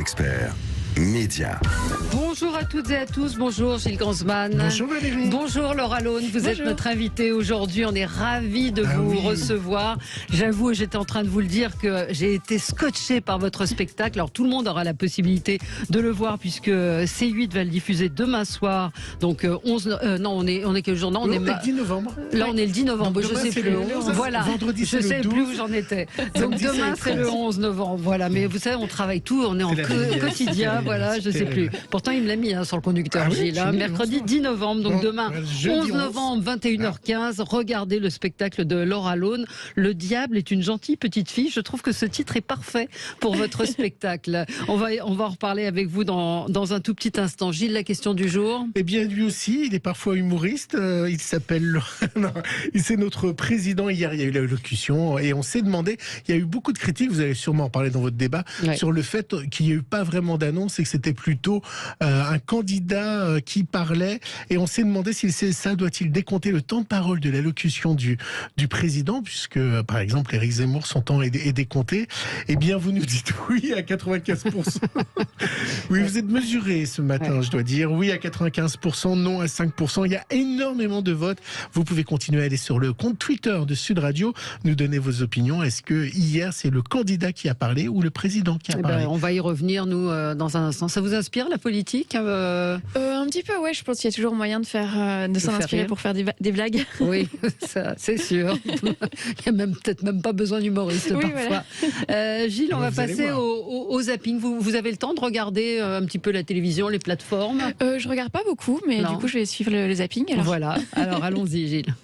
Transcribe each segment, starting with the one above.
Expert Média. Bonjour à toutes et à tous, bonjour Gilles Gansman. Bonjour Valérie. Bonjour Laura Lone, vous êtes notre invitée aujourd'hui, on est ravis de vous recevoir. J'avoue, j'étais en train de vous le dire que j'ai été scotché par votre spectacle. Alors tout le monde aura la possibilité de le voir puisque C8 va le diffuser demain soir. Donc on est quel jour? Non, on est le 10 novembre. Là on est le 10 novembre, Donc, je sais plus. Voilà, vendredi, je sais le 12. plus où j'en étais. Donc demain c'est le 11 novembre. Voilà, mais vous savez, on travaille tout, on est en quotidien, voilà, je sais plus. Pourtant il me l'a mis sur le conducteur, Gilles. Mercredi 10 novembre, donc demain 11 novembre, 21h15, regardez le spectacle de Laura Lone. Le diable est une gentille petite fille. Je trouve que ce titre est parfait pour votre spectacle. On va en reparler avec vous dans un tout petit instant. Gilles, la question du jour. Eh bien, lui aussi, il est parfois humoriste. Il s'appelle... C'est notre président. Hier, il y a eu l'allocution et on s'est demandé, il y a eu beaucoup de critiques, vous allez sûrement en parler dans votre débat, sur le fait qu'il n'y a eu pas vraiment d'annonce et que c'était plutôt un candidat qui parlait. Et on s'est demandé si c'est ça, doit-il décompter le temps de parole de l'allocution du président, puisque, par exemple, Éric Zemmour, son temps est décompté. Eh bien, vous nous dites oui à 95%. Oui, vous êtes mesuré ce matin, je dois dire. Oui à 95%, non à 5%. Il y a énormément de votes. Vous pouvez continuer à aller sur le compte Twitter de Sud Radio, nous donner vos opinions. Est-ce que hier, c'est le candidat qui a parlé ou le président qui a parlé? On va y revenir, nous, dans un instant. Ça vous inspire, la politique Un petit peu, ouais. Je pense qu'il y a toujours moyen de s'en inspirer pour faire des blagues. Oui, ça, c'est sûr. Il n'y a peut-être même pas besoin d'humoriste parfois. Voilà. Gilles, on va passer au zapping. Vous avez le temps de regarder un petit peu la télévision, les plateformes? Je regarde pas beaucoup, mais du coup, je vais suivre le zapping. Alors. Voilà. Alors, allons-y, Gilles.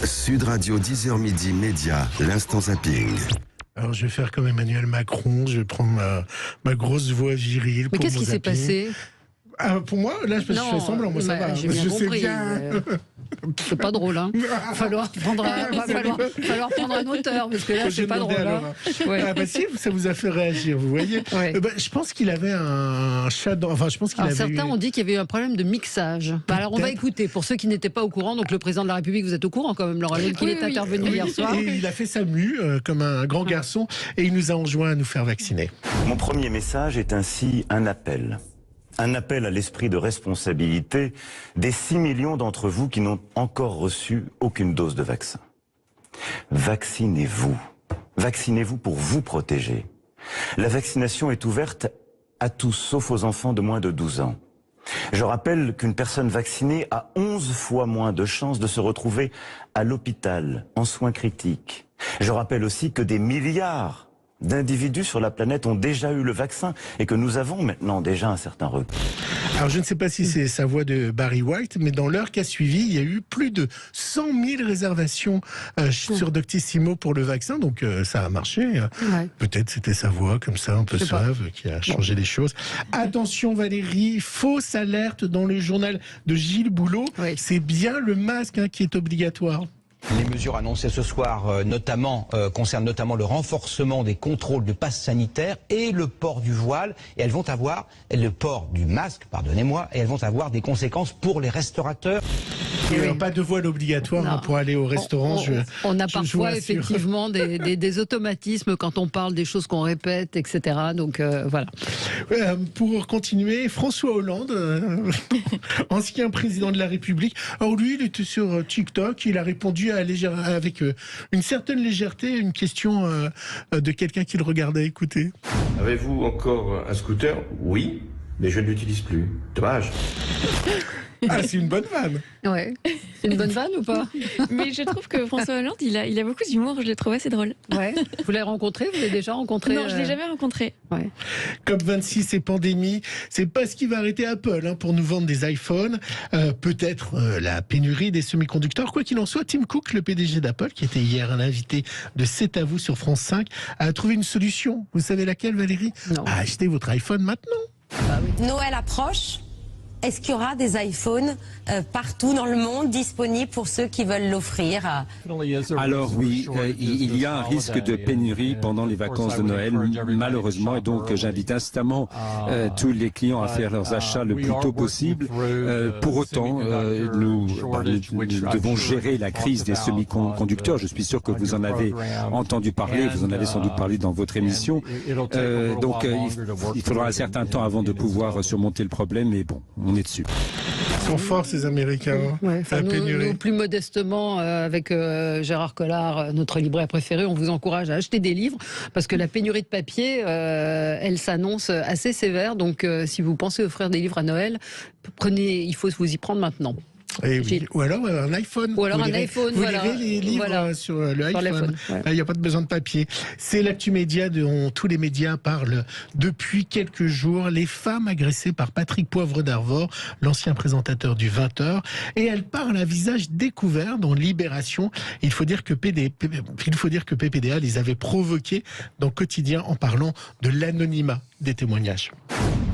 Sud Radio, 10h midi, Média, l'instant zapping. Alors, je vais faire comme Emmanuel Macron, je vais prendre ma grosse voix virile. Mais qu'est-ce qui s'est passé? Pour moi, là, je fais semblant, moi ça va. J'ai bien compris. C'est pas drôle, hein. Falloir prendre un auteur, parce que là, c'est pas drôle. Ah bah si, ça vous a fait réagir, vous voyez. Je pense qu'il avait un chat dans... Enfin, je pense qu'il avait certains ont dit qu'il y avait eu un problème de mixage. Alors, on va écouter, pour ceux qui n'étaient pas au courant, donc le président de la République, vous êtes au courant quand même, Laura Lone, qu'il est intervenu hier soir. Et il a fait sa mue, comme un grand garçon, et il nous a enjoint à nous faire vacciner. Mon premier message est ainsi un appel. Un appel à l'esprit de responsabilité des 6 millions d'entre vous qui n'ont encore reçu aucune dose de vaccin. Vaccinez-vous. Vaccinez-vous pour vous protéger. La vaccination est ouverte à tous, sauf aux enfants de moins de 12 ans. Je rappelle qu'une personne vaccinée a 11 fois moins de chances de se retrouver à l'hôpital, en soins critiques. Je rappelle aussi que des milliards d'individus sur la planète ont déjà eu le vaccin et que nous avons maintenant déjà un certain recul. Alors je ne sais pas si c'est sa voix de Barry White, mais dans l'heure qui a suivi, il y a eu plus de 100 000 réservations sur Doctissimo pour le vaccin, donc ça a marché. Peut-être c'était sa voix comme ça, un peu suave, qui a changé les choses. Attention Valérie, fausse alerte dans le journal de Gilles Boulot. C'est bien le masque qui est obligatoire. Les mesures annoncées ce soir concernent notamment le renforcement des contrôles de passe sanitaire et le port du voile. Et elles vont avoir le port du masque, pardonnez-moi, et elles vont avoir des conséquences pour les restaurateurs. Pas de voile obligatoire pour aller au restaurant. On a parfois effectivement des automatismes quand on parle des choses qu'on répète, etc. Donc voilà. Pour continuer, François Hollande, ancien président de la République. Alors lui, il était sur TikTok, il a répondu avec une certaine légèreté à une question de quelqu'un qui le regardait. Écoutez. Avez-vous encore un scooter? Oui, mais je ne l'utilise plus. Dommage. Ah, c'est une bonne vanne. Ouais. C'est une bonne vanne ou pas? Mais je trouve que François Hollande, il a beaucoup d'humour, je le trouve assez drôle. Ouais. Vous l'avez rencontré? Vous l'avez déjà rencontré? Non, je ne l'ai jamais rencontré. Ouais. COP26 et pandémie, c'est pas ce qui va arrêter Apple pour nous vendre des iPhones. Peut-être la pénurie des semi-conducteurs. Quoi qu'il en soit, Tim Cook, le PDG d'Apple, qui était hier l'invité de C'est à vous sur France 5, a trouvé une solution. Vous savez laquelle, Valérie? Non. Achetez votre iPhone maintenant. Noël approche. est-ce qu'il y aura des iPhones partout dans le monde disponibles pour ceux qui veulent l'offrir? Alors oui, il y a un risque de pénurie pendant les vacances de Noël, malheureusement, et donc j'invite instamment tous les clients à faire leurs achats le plus tôt possible. Pour autant, nous devons gérer la crise des semi-conducteurs. Je suis sûr que vous en avez entendu parler, vous en avez sans doute parlé dans votre émission. Donc il faudra un certain temps avant de pouvoir surmonter le problème, mais bon, on est dessus. Ils sont forts ces Américains. Ouais, nous, plus modestement, avec Gérard Collard, notre libraire préféré, on vous encourage à acheter des livres parce que la pénurie de papier, elle s'annonce assez sévère. Donc si vous pensez offrir des livres à Noël, il faut vous y prendre maintenant. Oui. Ou alors un iPhone. Ou alors un iPhone. Vous lirez les livres sur le iPhone. Il n'y a pas de besoin de papier. C'est l'actu média dont tous les médias parlent depuis quelques jours. Les femmes agressées par Patrick Poivre d'Arvor, l'ancien présentateur du 20h. Et elle parle à visage découvert dans Libération. Il faut dire que PPDA les avait provoquées dans Quotidien en parlant de l'anonymat des témoignages.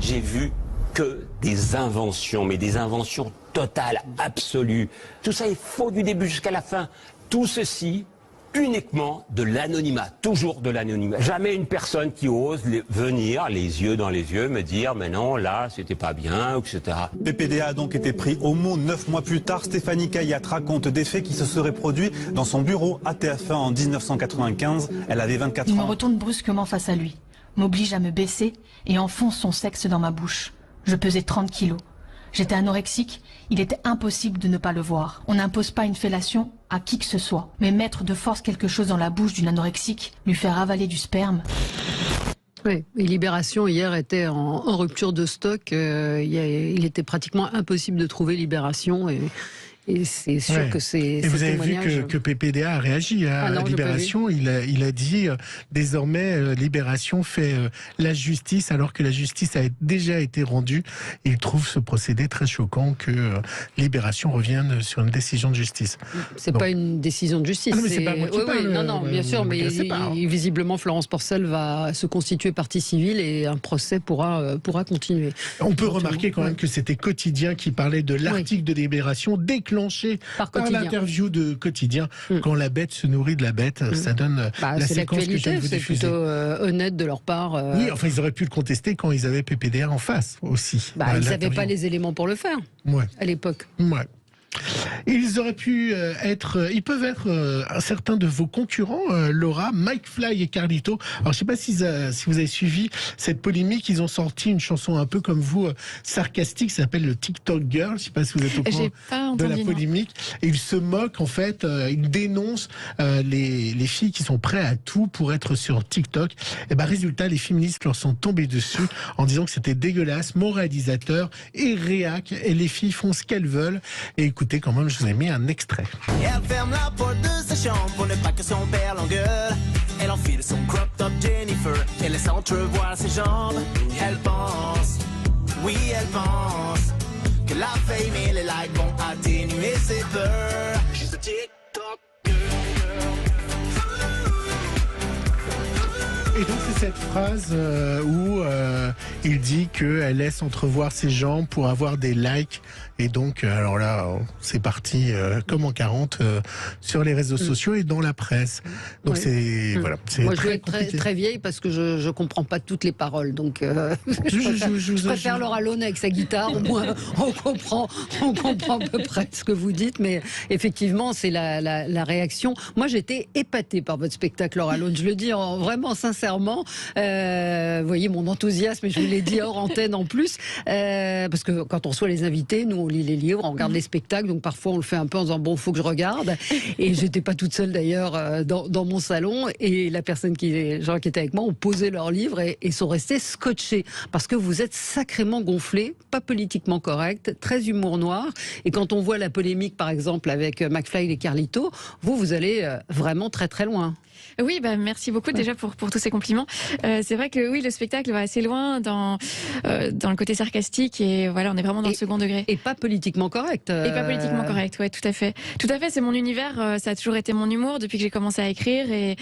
J'ai vu que des inventions, mais des inventions totales, absolues. Tout ça est faux du début jusqu'à la fin. Tout ceci uniquement de l'anonymat, toujours de l'anonymat. Jamais une personne qui ose venir, les yeux dans les yeux, me dire « mais non, là, c'était pas bien », etc. PPDA a donc été pris au mot 9 mois plus tard. Stéphanie Caillat raconte des faits qui se seraient produits dans son bureau à TF1 en 1995. Elle avait 24 ans. Il me retourne brusquement face à lui, m'oblige à me baisser et enfonce son sexe dans ma bouche. Je pesais 30 kilos. J'étais anorexique, il était impossible de ne pas le voir. On n'impose pas une fellation à qui que ce soit. Mais mettre de force quelque chose dans la bouche d'une anorexique, lui faire avaler du sperme... Oui, et Libération hier était en rupture de stock. Il était pratiquement impossible de trouver Libération et c'est sûr que c'est... Et vous avez vu que PPDA a réagi à Libération. Il a dit désormais Libération fait la justice alors que la justice a déjà été rendue. Il trouve ce procédé très choquant que Libération revienne sur une décision de justice. C'est pas une décision de justice. Ah non, mais c'est pas moi qui parle. Non, bien sûr, mais visiblement Florence Porcel va se constituer partie civile et un procès pourra continuer. On peut remarquer quand même que c'était Quotidien qui parlait de l'article de Libération déclenché par l'interview de Quotidien. Quand la bête se nourrit de la bête, ça donne la séquence que je viens de vous diffuser. C'est plutôt honnête de leur part. Oui, enfin ils auraient pu le contester quand ils avaient PPDA en face aussi. Ils n'avaient pas les éléments pour le faire à l'époque. Ouais. Ils auraient pu ils peuvent être certains de vos concurrents, Laura, Mike Fly et Carlito. Alors je sais pas si vous avez suivi cette polémique, ils ont sorti une chanson un peu comme vous, sarcastique, qui s'appelle le TikTok Girl. Je sais pas si vous êtes au courant de la polémique. Et ils se moquent en fait, ils dénoncent les filles qui sont prêtes à tout pour être sur TikTok. Et résultat, les féministes leur sont tombés dessus en disant que c'était dégueulasse. Mon réalisateur est réac et les filles font ce qu'elles veulent. Et écoutez, quand même, je vous ai mis un extrait. Elle ferme la porte de sa chambre pour ne pas que son père l'engueule. Elle enfile son crop top Jennifer et laisse entrevoir ses jambes. Elle pense, oui elle pense, que la fame et les likes vont atténuer ses peurs. She's a TikTok girl. Et donc c'est cette phrase où il dit qu'elle laisse entrevoir ses jambes pour avoir des likes. Et donc, alors là, c'est parti comme en 40 sur les réseaux sociaux et dans la presse. Donc c'est voilà. Moi, je vais être très vieille parce que je comprends pas toutes les paroles. Donc, je préfère Laura Lone avec sa guitare. Au moins, on comprend à peu près ce que vous dites. Mais effectivement, c'est la réaction. Moi, j'étais épatée par votre spectacle, Laura Lone. Je le dis vraiment sincèrement. Vous voyez mon enthousiasme, et je vous l'ai dit hors antenne en plus, parce que quand on reçoit les invités, nous on lit les livres, on regarde les spectacles, donc parfois on le fait un peu en disant bon, faut que je regarde. Et j'étais pas toute seule d'ailleurs dans mon salon, et les gens qui étaient avec moi ont posé leurs livres et sont restés scotchés parce que vous êtes sacrément gonflés, pas politiquement correct, très humour noir. Et quand on voit la polémique par exemple avec McFly et Carlito, vous allez vraiment très très loin. Oui, merci beaucoup déjà pour tous ces compliments. C'est vrai que oui, le spectacle va assez loin dans le côté sarcastique et voilà, on est vraiment dans le second degré. Et pas politiquement correct. Et pas politiquement correct, ouais, tout à fait. Tout à fait, c'est mon univers, ça a toujours été mon humour depuis que j'ai commencé à écrire et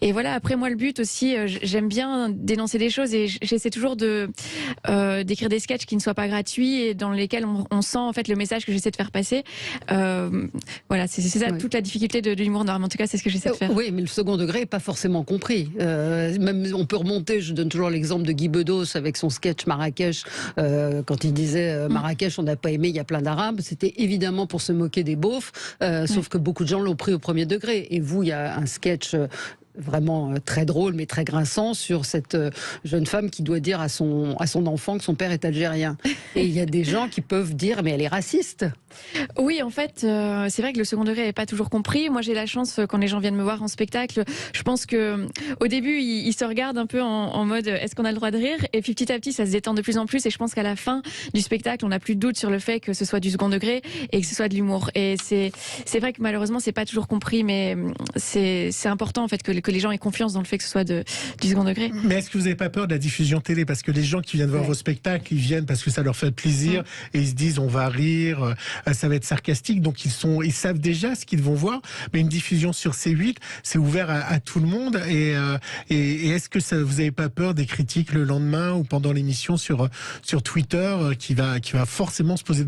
Et voilà, après moi le but aussi, j'aime bien dénoncer des choses et j'essaie toujours d'écrire des sketchs qui ne soient pas gratuits et dans lesquels on sent en fait le message que j'essaie de faire passer. Voilà, c'est ça toute la difficulté de l'humour noir, mais en tout cas c'est ce que j'essaie de faire. Oui, mais le second degré n'est pas forcément compris. Même on peut remonter, je donne toujours l'exemple de Guy Bedos avec son sketch Marrakech, quand il disait Marrakech on n'a pas aimé, il y a plein d'Arabes, c'était évidemment pour se moquer des beaufs, sauf que beaucoup de gens l'ont pris au premier degré. Et vous, il y a un sketch vraiment très drôle mais très grinçant sur cette jeune femme qui doit dire à son enfant que son père est algérien. Et il y a des gens qui peuvent dire mais elle est raciste. Oui, en fait, c'est vrai que le second degré n'est pas toujours compris. Moi, j'ai la chance, quand les gens viennent me voir en spectacle, je pense que au début, ils se regardent un peu en mode est-ce qu'on a le droit de rire? Et puis petit à petit, ça se détend de plus en plus. Et je pense qu'à la fin du spectacle, on n'a plus de doute sur le fait que ce soit du second degré et que ce soit de l'humour. Et c'est vrai que malheureusement, c'est pas toujours compris, mais c'est important en fait que les gens aient confiance dans le fait que ce soit du second degré. Mais est-ce que vous n'avez pas peur de la diffusion télé? Parce que les gens qui viennent voir vos spectacles, ils viennent parce que ça leur fait plaisir et ils se disent on va rire, ça va être sarcastique, donc ils savent déjà ce qu'ils vont voir. Mais une diffusion sur C8, c'est ouvert à tout le monde. Et est-ce que vous n'avez pas peur des critiques le lendemain ou pendant l'émission sur Twitter qui va forcément se poser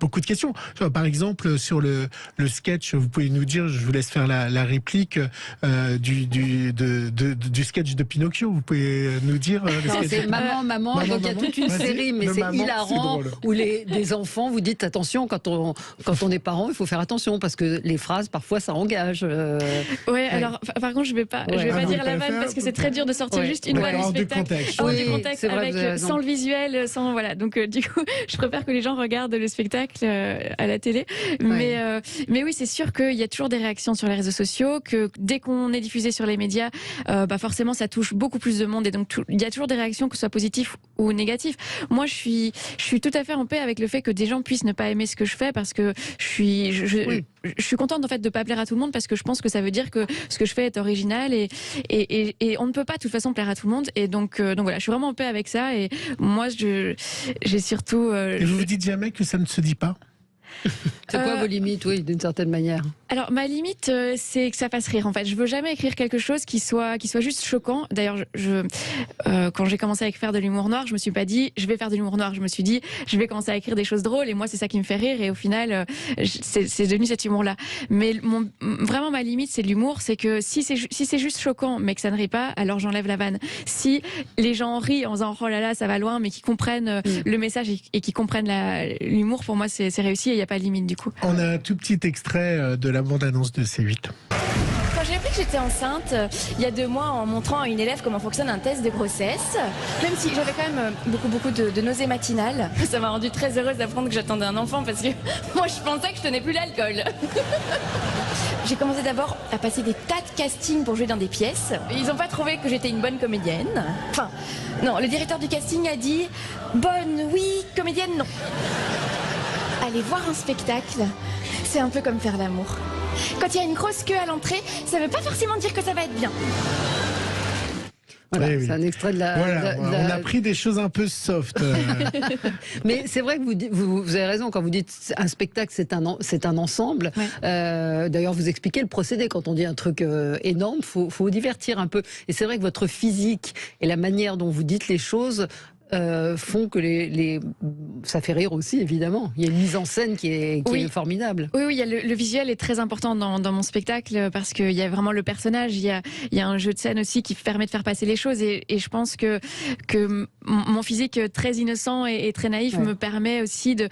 beaucoup de questions? Par exemple, sur le sketch, vous pouvez nous dire, je vous laisse faire la réplique du sketch de Pinocchio. Vous pouvez nous dire c'est maman, donc il y a toute une série, mais c'est hilarant, où des enfants, vous dites attention, quand on est parent, il faut faire attention, parce que les phrases, parfois, ça engage. Alors, par contre, je vais pas dire la vanne, parce que c'est très dur de sortir juste une vanne du spectacle, hors du contexte, sans le visuel, sans, voilà. Donc, du coup, je préfère que les gens regardent le spectacle à la télé. Mais oui, c'est sûr qu'il y a toujours des réactions sur les réseaux sociaux, que dès qu'on est diffusé sur les médias, forcément ça touche beaucoup plus de monde et donc il y a toujours des réactions, que ce soit positives ou négatives. Moi je suis tout à fait en paix avec le fait que des gens puissent ne pas aimer ce que je fais, parce que je suis contente en fait de pas plaire à tout le monde, parce que je pense que ça veut dire que ce que je fais est original et on ne peut pas de toute façon plaire à tout le monde, et donc voilà, je suis vraiment en paix avec ça. Et moi j'ai surtout et vous vous dites jamais que ça ne se dit pas? C'est quoi vos limites, oui, d'une certaine manière? Alors ma limite, c'est que ça fasse rire. En fait, je veux jamais écrire quelque chose qui soit juste choquant. D'ailleurs, quand j'ai commencé à faire de l'humour noir, je me suis pas dit je vais faire de l'humour noir. Je me suis dit je vais commencer à écrire des choses drôles, et moi c'est ça qui me fait rire. Et au final, c'est devenu cet humour-là. Mais vraiment ma limite, c'est l'humour. C'est que si c'est juste choquant, mais que ça ne rit pas, alors j'enlève la vanne. Si les gens rient en disant oh là là, ça va loin, mais qui comprennent le message et qui comprennent l'humour, pour moi c'est réussi et il n'y a pas de limite du coup. On a un tout petit extrait de la bande-annonce de C8. Quand j'ai appris que j'étais enceinte, il y a 2 mois, en montrant à une élève comment fonctionne un test de grossesse, même si j'avais quand même beaucoup de nausées matinales, ça m'a rendue très heureuse d'apprendre que j'attendais un enfant, parce que moi je pensais que je tenais plus l'alcool. J'ai commencé d'abord à passer des tas de castings pour jouer dans des pièces. Ils n'ont pas trouvé que j'étais une bonne comédienne. Enfin, non, le directeur du casting a dit « Bonne, oui, comédienne, non ». Aller voir un spectacle, c'est un peu comme faire l'amour. Quand il y a une grosse queue à l'entrée, ça ne veut pas forcément dire que ça va être bien. Voilà, c'est un extrait de la... Voilà, on a pris des choses un peu soft. Mais c'est vrai que vous avez raison quand vous dites un spectacle, c'est un ensemble. D'ailleurs, vous expliquez le procédé. Quand on dit un truc énorme, faut vous divertir un peu. Et c'est vrai que votre physique et la manière dont vous dites les choses font que ça fait rire aussi, évidemment. Il y a une mise en scène qui est formidable. Oui, le visuel est très important dans mon spectacle, parce qu'il y a vraiment le personnage, il y a un jeu de scène aussi qui permet de faire passer les choses, et je pense que mon physique très innocent et très naïf me permet aussi de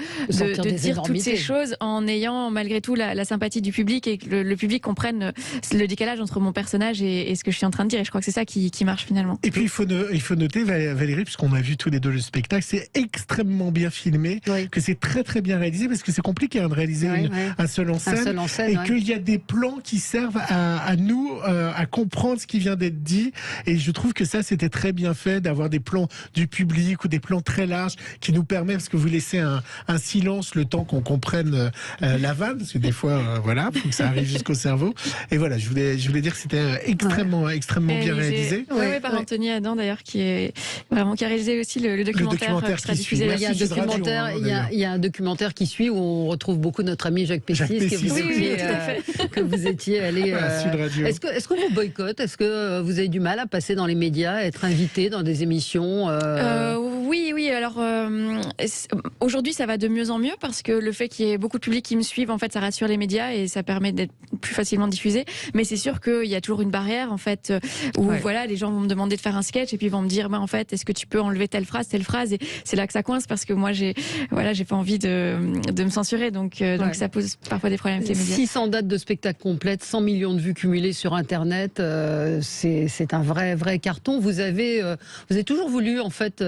dire toutes ces choses en ayant malgré tout la sympathie du public, et que le public comprenne le décalage entre mon personnage et ce que je suis en train de dire, et je crois que c'est ça qui marche finalement. Et puis il faut noter, Valérie, puisqu'on a vu tous les deux le spectacle, c'est extrêmement bien filmé, que c'est très très bien réalisé, parce que c'est compliqué de réaliser un seul en scène, et qu'il y a des plans qui servent à nous à comprendre ce qui vient d'être dit, et je trouve que ça c'était très bien fait, d'avoir des plans du public ou des plans très larges qui nous permettent, parce que vous laissez un silence le temps qu'on comprenne la vanne, parce que des fois voilà, faut que ça arrive jusqu'au cerveau, et voilà, je voulais dire que c'était extrêmement bien réalisé. Par Anthony Adam d'ailleurs, qui a réalisé aussi aussi le documentaire qui sera diffusé. Il y a un documentaire qui suit où on retrouve beaucoup notre ami Jacques Pessis, que vous étiez allé. Est-ce que vous boycottez? Est-ce que vous avez du mal à passer dans les médias, à être invité dans des émissions? Oui. Alors aujourd'hui, ça va de mieux en mieux parce que le fait qu'il y ait beaucoup de public qui me suivent, en fait, ça rassure les médias et ça permet d'être plus facilement diffusé. Mais c'est sûr qu'il y a toujours une barrière, en fait, où voilà, les gens vont me demander de faire un sketch et puis vont me dire, en fait, est-ce que tu peux enlever telle phrase, et c'est là que ça coince parce que moi, j'ai pas envie de me censurer, donc ça pose parfois des problèmes avec les médias. 600 dates de spectacles complètes, 100 millions de vues cumulées sur Internet, c'est un vrai carton. Vous avez toujours voulu, en fait,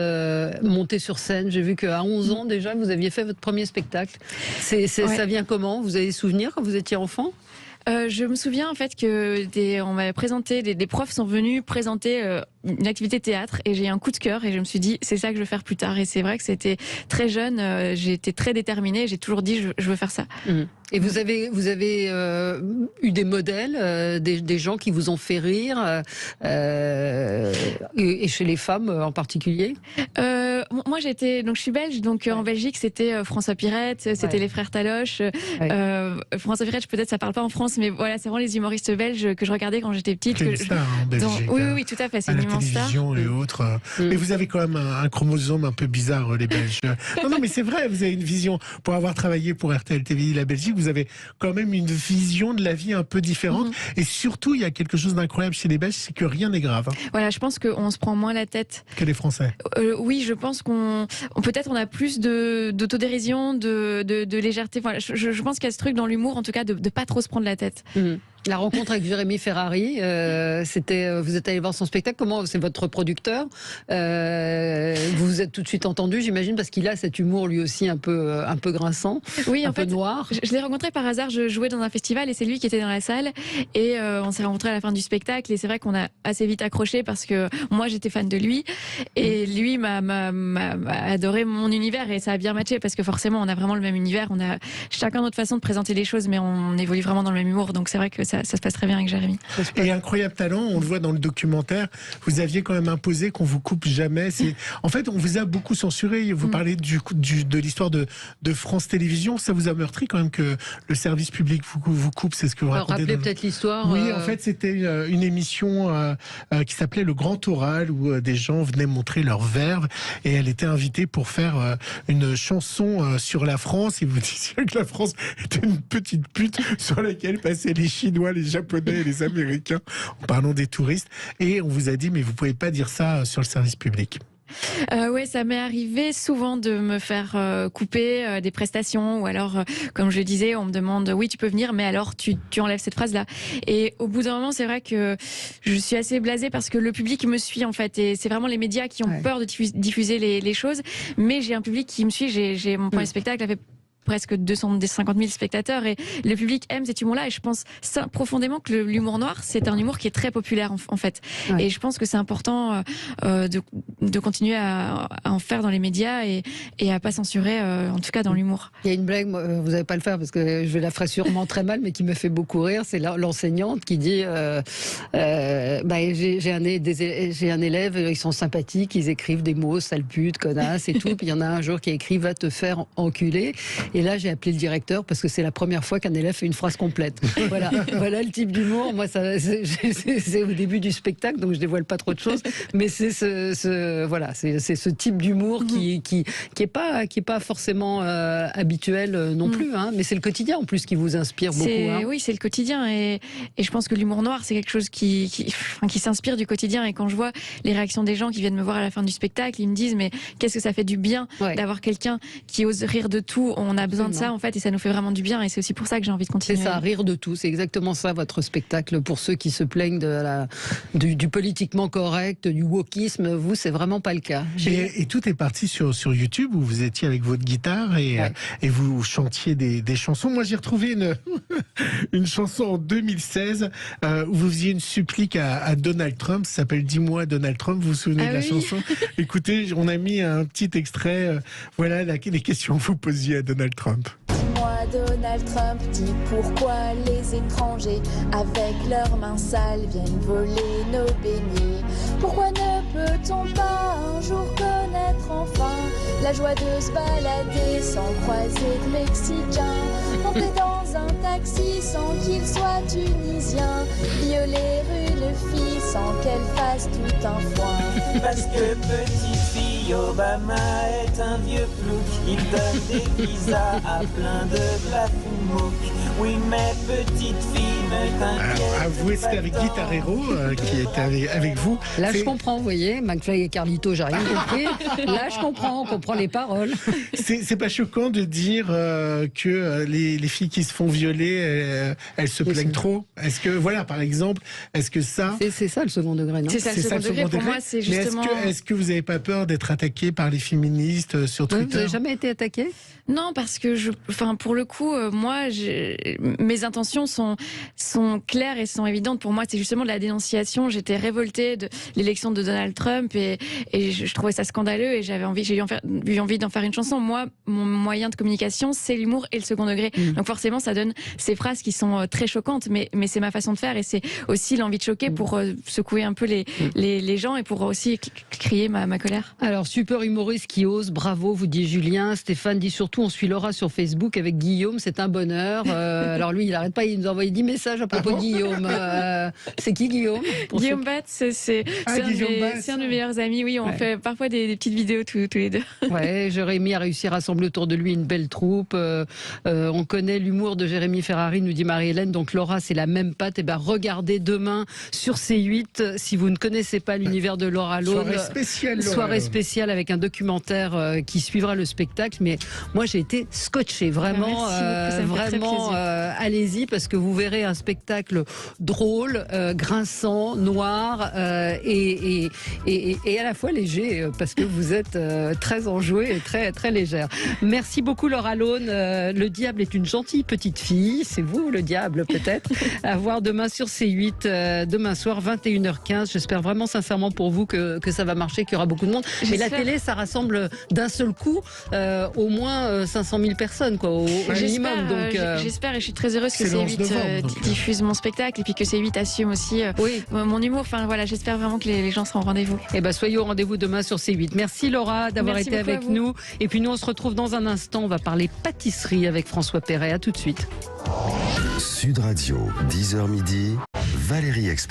monter sur scène. J'ai vu qu'à 11 ans déjà, vous aviez fait votre premier spectacle. Ça vient comment? Vous avez des souvenirs quand vous étiez enfant? Je me souviens en fait que on m'avait présenté, des profs sont venus présenter une activité théâtre et j'ai eu un coup de cœur et je me suis dit c'est ça que je veux faire plus tard. Et c'est vrai que c'était très jeune, j'ai été très déterminée, j'ai toujours dit je veux faire ça. Et vous avez eu des modèles, des gens qui vous ont fait rire, et chez les femmes en particulier? Moi je suis belge, donc en Belgique c'était François Pirette, c'était les frères Taloche. François Pirette, peut-être ça parle pas en France, mais voilà, c'est vraiment les humoristes belges que je regardais quand j'étais petite. C'est une star en Belgique. Oui, tout à fait, c'est une immense star. Télévision et autres. Mais vous avez quand même un chromosome un peu bizarre, les Belges. Non, mais c'est vrai, vous avez une vision. Pour avoir travaillé pour RTL TV, la Belgique, vous avez quand même une vision de la vie un peu différente. Et surtout, il y a quelque chose d'incroyable chez les Belges, c'est que rien n'est grave. Voilà, je pense qu'on se prend moins la tête que les Français. Oui, je pense qu'on a plus d'autodérision, de légèreté. Voilà, je pense qu'il y a ce truc dans l'humour, en tout cas, de pas trop se prendre la tête. La rencontre avec Jérémy Ferrari, vous êtes allé voir son spectacle. Comment, c'est votre producteur, vous vous êtes tout de suite entendu, j'imagine, parce qu'il a cet humour lui aussi un peu grinçant, un peu noir. Je l'ai rencontré par hasard. Je jouais dans un festival et c'est lui qui était dans la salle et on s'est rencontrés à la fin du spectacle et c'est vrai qu'on a assez vite accroché parce que moi j'étais fan de lui et lui m'a adoré mon univers et ça a bien matché parce que forcément on a vraiment le même univers. On a chacun notre façon de présenter les choses, mais on évolue vraiment dans le même humour. Donc c'est vrai que ça se passe très bien avec Jérémy. Et incroyable talent, on le voit dans le documentaire, vous aviez quand même imposé qu'on vous coupe jamais. En fait, on vous a beaucoup censuré. Vous parlez de l'histoire de France Télévisions. Ça vous a meurtri quand même que le service public vous coupe, c'est ce que vous racontez. Rappelez peut-être l'histoire. Oui, en fait, c'était une émission qui s'appelait Le Grand Oral, où des gens venaient montrer leur verve et elle était invitée pour faire une chanson sur la France. Et vous disiez que la France était une petite pute sur laquelle passaient les Chinois, les Japonais et les Américains, en parlant des touristes. Et on vous a dit, mais vous pouvez pas dire ça sur le service public. Oui, ça m'est arrivé souvent de me faire couper des prestations ou alors, comme je le disais, on me demande oui, tu peux venir, mais alors tu enlèves cette phrase-là. Et au bout d'un moment, c'est vrai que je suis assez blasée parce que le public me suit en fait, et c'est vraiment les médias qui ont peur de diffuser les choses. Mais j'ai un public qui me suit. J'ai mon premier spectacle avait presque 250 000 spectateurs et le public aime cet humour-là et je pense profondément que l'humour noir c'est un humour qui est très populaire en fait et je pense que c'est important de continuer à en faire dans les médias et à pas censurer en tout cas dans l'humour. Il y a une blague, vous n'allez pas le faire parce que je la ferai sûrement très mal mais qui me fait beaucoup rire, c'est l'enseignante qui dit j'ai un élève, ils sont sympathiques, ils écrivent des mots, sale pute, connasse et tout, puis il y en a un jour qui a écrit va te faire enculer. Et là, j'ai appelé le directeur parce que c'est la première fois qu'un élève fait une phrase complète. Voilà le type d'humour. Moi, c'est au début du spectacle, donc je dévoile pas trop de choses. Mais c'est ce type d'humour qui est pas forcément habituel non plus. Hein, mais c'est le quotidien en plus qui vous inspire beaucoup. Hein. Oui, c'est le quotidien et je pense que l'humour noir, c'est quelque chose qui s'inspire du quotidien. Et quand je vois les réactions des gens qui viennent me voir à la fin du spectacle, ils me disent mais qu'est-ce que ça fait du bien d'avoir quelqu'un qui ose rire de tout. On a besoin de ça en fait et ça nous fait vraiment du bien et c'est aussi pour ça que j'ai envie de continuer. C'est ça, rire de tout, c'est exactement ça votre spectacle. Pour ceux qui se plaignent du politiquement correct, du wokisme, vous c'est vraiment pas le cas. Et tout est parti sur YouTube où vous étiez avec votre guitare et vous chantiez des chansons. Moi j'ai retrouvé une chanson en 2016 où vous faisiez une supplique à Donald Trump, ça s'appelle Dis-moi Donald Trump, vous vous souvenez de la chanson? Écoutez, on a mis un petit extrait, voilà les questions que vous posiez à Donald Trump. Dis-moi fois Donald Trump dit pourquoi les étrangers avec leurs mains sales viennent voler nos beignets. Pourquoi ne peut-on pas un jour connaître enfin la joie de se balader sans croiser de Mexicains, monter dans un taxi sans qu'il soit tunisien, violer une fille sans qu'elle fasse tout un foin. Parce que petite fille, Obama est un vieux plouc. Il donne des visas à plein de blafoumouk. Oui, mais petite fille, ne t'inquiète. Avouez, c'était avec Guitar Hero qui était avec vous. Là, je comprends, vous voyez, McFly et Carlito, j'ai rien compris. Là, je comprends, on comprend les paroles. C'est pas choquant de dire que les filles qui se font violer, elles se plaignent trop. Est-ce que, voilà, par exemple, est-ce que ça... C'est ça le second degré, non? C'est ça le second degré, pour moi, c'est justement... Mais est-ce que vous n'avez pas peur d'être attaqué par les féministes sur Twitter? Vous n'avez jamais été attaqué? Non, parce que pour le coup, moi, mes intentions sont claires et sont évidentes. Pour moi, c'est justement de la dénonciation. J'étais révoltée de l'élection de Donald Trump et je trouvais ça scandaleux et j'ai eu envie d'en faire une chanson. Moi, mon moyen de communication, c'est l'humour et le second degré. Donc forcément, ça donne ces phrases qui sont très choquantes, mais c'est ma façon de faire et c'est aussi l'envie de choquer pour secouer un peu les gens et pour aussi crier ma colère. Alors, super humoriste qui ose, bravo, vous dit Julien. Stéphane dit surtout, on suit Laura sur Facebook avec Guillaume, c'est un bonheur. Alors lui, il n'arrête pas, il nous envoie 10 messages à propos de Guillaume. C'est qui Guillaume? Guillaume Batz, c'est un de mes meilleurs amis. Oui, on fait parfois des petites vidéos tous les deux. Ouais, Jérémy a réussi à rassembler autour de lui une belle troupe. On connaît l'humour de Jérémy Ferrari, nous dit Marie-Hélène. Donc Laura, c'est la même patte. Et ben regardez demain sur C8, si vous ne connaissez pas l'univers de Laura Lone. Soirée spéciale avec un documentaire qui suivra le spectacle. Mais moi, j'ai été scotché, vraiment, allez-y parce que vous verrez un spectacle drôle, grinçant, noir et à la fois léger parce que vous êtes très enjouée et très très légère. Merci beaucoup Laura Lone. Le diable est une gentille petite fille, c'est vous le diable peut-être. À voir demain sur C8, demain soir 21h15. J'espère vraiment sincèrement pour vous que ça va marcher, qu'il y aura beaucoup de monde. Mais la télé, ça rassemble d'un seul coup au moins 500 000 personnes, quoi, au minimum. Donc, j'espère et je suis très heureuse que C8 diffuse mon spectacle et puis que C8 assume aussi mon humour. Enfin voilà, j'espère vraiment que les gens seront au rendez-vous. Et ben soyez au rendez-vous demain sur C8. Merci Laura d'avoir été avec nous. Et puis nous on se retrouve dans un instant. On va parler pâtisserie avec François Perret. À tout de suite. Sud Radio, 10h midi, Valérie Expert.